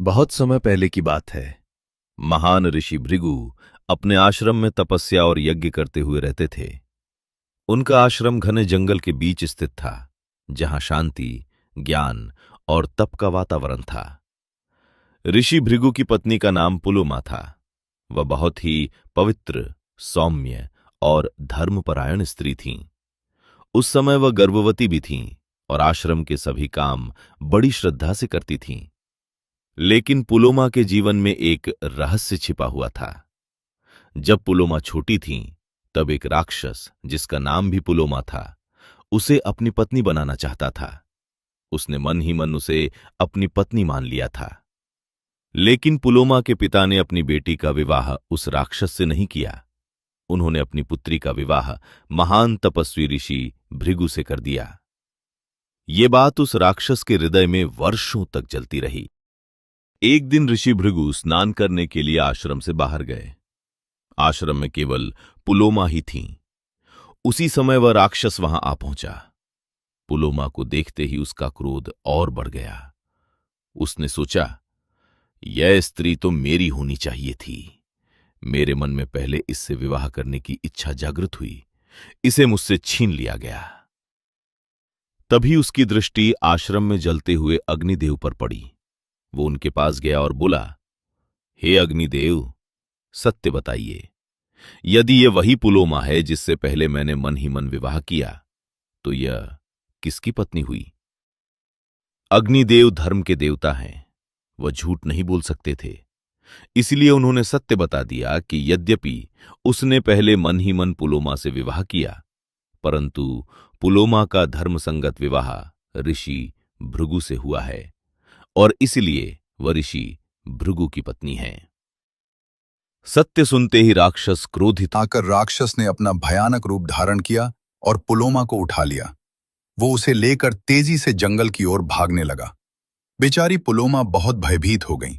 बहुत समय पहले की बात है। महान ऋषि भृगु अपने आश्रम में तपस्या और यज्ञ करते हुए रहते थे। उनका आश्रम घने जंगल के बीच स्थित था, जहां शांति, ज्ञान और तप का वातावरण था। ऋषि भृगु की पत्नी का नाम पुलुमा था। वह बहुत ही पवित्र, सौम्य और धर्मपरायण स्त्री थीं। उस समय वह गर्भवती भी थीं और आश्रम के सभी काम बड़ी श्रद्धा से करती थीं। लेकिन पुलोमा के जीवन में एक रहस्य छिपा हुआ था। जब पुलोमा छोटी थीं, तब एक राक्षस, जिसका नाम भी पुलोमा था, उसे अपनी पत्नी बनाना चाहता था। उसने मन ही मन उसे अपनी पत्नी मान लिया था। लेकिन पुलोमा के पिता ने अपनी बेटी का विवाह उस राक्षस से नहीं किया। उन्होंने अपनी पुत्री का विवाह महान तपस्वी ऋषि भृगु से कर दिया। ये बात उस राक्षस के हृदय में वर्षों तक जलती रही। एक दिन ऋषि भृगु स्नान करने के लिए आश्रम से बाहर गए। आश्रम में केवल पुलोमा ही थीं। उसी समय वह राक्षस वहां आ पहुंचा। पुलोमा को देखते ही उसका क्रोध और बढ़ गया। उसने सोचा, यह स्त्री तो मेरी होनी चाहिए थी। मेरे मन में पहले इससे विवाह करने की इच्छा जागृत हुई। इसे मुझसे छीन लिया गया। तभी उसकी दृष्टि आश्रम में जलते हुए अग्निदेव पर पड़ी। वो उनके पास गया और बोला, हे अग्निदेव, सत्य बताइए, यदि ये वही पुलोमा है जिससे पहले मैंने मन ही मन विवाह किया, तो यह किसकी पत्नी हुई? अग्निदेव धर्म के देवता हैं। वह झूठ नहीं बोल सकते थे। इसलिए उन्होंने सत्य बता दिया कि यद्यपि उसने पहले मन ही मन पुलोमा से विवाह किया, परंतु पुलोमा का धर्म संगत विवाह ऋषि भृगु से हुआ है और इसलिए वह ऋषि भृगु की पत्नी है। सत्य सुनते ही राक्षस क्रोधित आकर राक्षस ने अपना भयानक रूप धारण किया और पुलोमा को उठा लिया। वो उसे लेकर तेजी से जंगल की ओर भागने लगा। बेचारी पुलोमा बहुत भयभीत हो गई।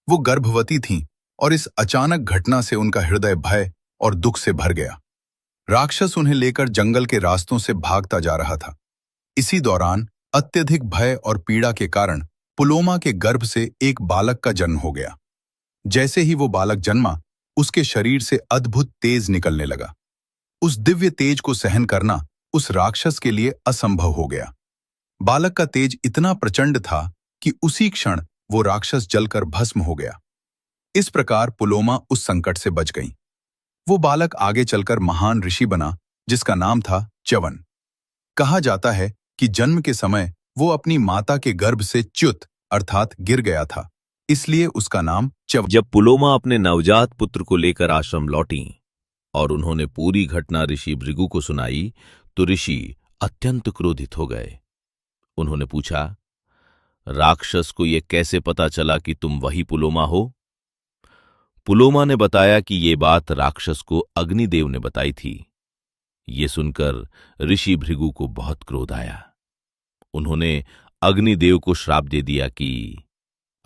वो गर्भवती थीं और इस अचानक घटना से उनका हृदय भय और दुख से भर गया। राक्षस उन्हें लेकर जंगल के रास्तों से भागता जा रहा था। इसी दौरान अत्यधिक भय और पीड़ा के कारण पुलोमा के गर्भ से एक बालक का जन्म हो गया। जैसे ही वो बालक जन्मा, उसके शरीर से अद्भुत तेज निकलने लगा। उस दिव्य तेज को सहन करना उस राक्षस के लिए असंभव हो गया। बालक का तेज इतना प्रचंड था कि उसी क्षण वो राक्षस जलकर भस्म हो गया। इस प्रकार पुलोमा उस संकट से बच गई। वो बालक आगे चलकर महान ऋषि बना, जिसका नाम था च्यवन। कहा जाता है कि जन्म के समय वो अपनी माता के गर्भ से च्युत अर्थात गिर गया था, इसलिए उसका नाम च्यवन। जब पुलोमा अपने नवजात पुत्र को लेकर आश्रम लौटी और उन्होंने पूरी घटना ऋषि भृगु को सुनाई, तो ऋषि अत्यंत क्रोधित हो गए। उन्होंने पूछा, राक्षस को यह कैसे पता चला कि तुम वही पुलोमा हो? पुलोमा ने बताया कि ये बात राक्षस को अग्निदेव ने बताई थी। ये सुनकर ऋषि भृगु को बहुत क्रोध आया। उन्होंने अग्निदेव को श्राप दे दिया कि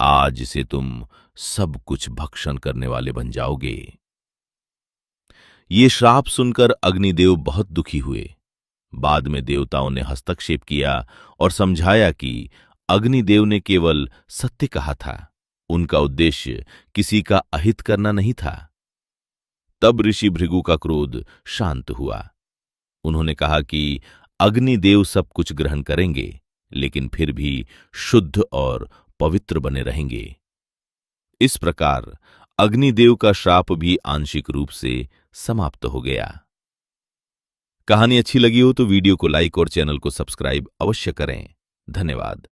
आज से तुम सब कुछ भक्षण करने वाले बन जाओगे। ये श्राप सुनकर अग्निदेव बहुत दुखी हुए। बाद में देवताओं ने हस्तक्षेप किया और समझाया कि अग्निदेव ने केवल सत्य कहा था। उनका उद्देश्य किसी का अहित करना नहीं था। तब ऋषि भृगु का क्रोध शांत हुआ। उन्होंने कहा कि अग्निदेव सब कुछ ग्रहण करेंगे, लेकिन फिर भी शुद्ध और पवित्र बने रहेंगे। इस प्रकार अग्निदेव का श्राप भी आंशिक रूप से समाप्त हो गया। कहानी अच्छी लगी हो तो वीडियो को लाइक और चैनल को सब्सक्राइब अवश्य करें। धन्यवाद।